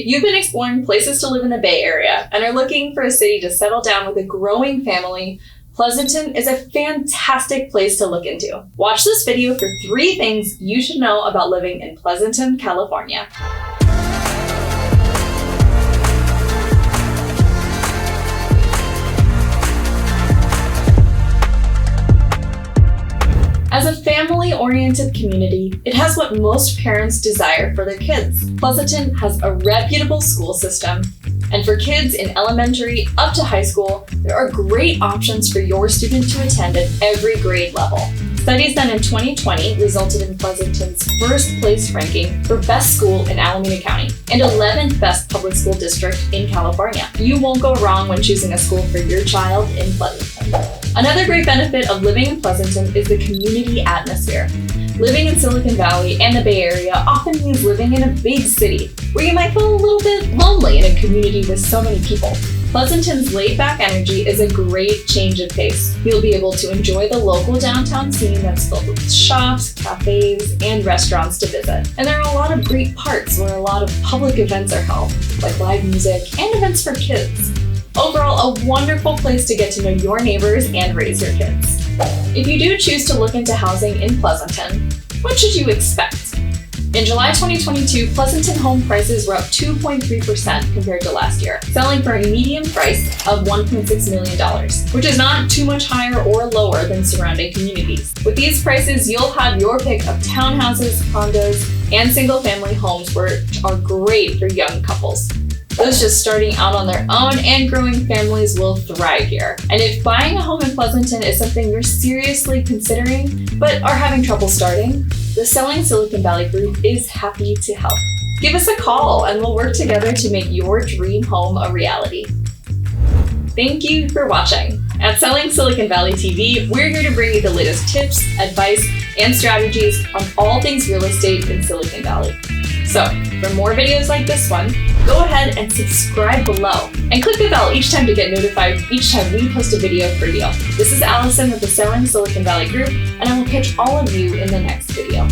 If you've been exploring places to live in the Bay Area and are looking for a city to settle down with a growing family, Pleasanton is a fantastic place to look into. Watch this video for 3 things you should know about living in Pleasanton, California. As a family-oriented community, it has what most parents desire for their kids. Pleasanton has a reputable school system, and for kids in elementary up to high school, there are great options for your student to attend at every grade level. Studies done in 2020 resulted in Pleasanton's first place ranking for best school in Alameda County and 11th best public school district in California. You won't go wrong when choosing a school for your child in Pleasanton. Another great benefit of living in Pleasanton is the community atmosphere. Living in Silicon Valley and the Bay Area often means living in a big city, where you might feel a little bit lonely in a community with so many people. Pleasanton's laid-back energy is a great change of pace. You'll be able to enjoy the local downtown scene that's filled with shops, cafes, and restaurants to visit. And there are a lot of great parks where a lot of public events are held, like live music and events for kids. Overall, a wonderful place to get to know your neighbors and raise your kids. If you do choose to look into housing in Pleasanton, what should you expect? In July 2022, Pleasanton home prices were up 2.3% compared to last year, selling for a median price of $1.6 million, which is not too much higher or lower than surrounding communities. With these prices, you'll have your pick of townhouses, condos, and single-family homes, which are great for young couples. Those just starting out on their own and growing families will thrive here. And if buying a home in Pleasanton is something you're seriously considering but are having trouble starting, the Selling Silicon Valley Group is happy to help. Give us a call and we'll work together to make your dream home a reality. Thank you for watching. At Selling Silicon Valley TV, we're here to bring you the latest tips, advice, and strategies on all things real estate in Silicon Valley. So, for more videos like this one, go ahead and subscribe below and click the bell each time to get notified each time we post a video for you. This is Allison with the Selling Silicon Valley Group, and I will catch all of you in the next video.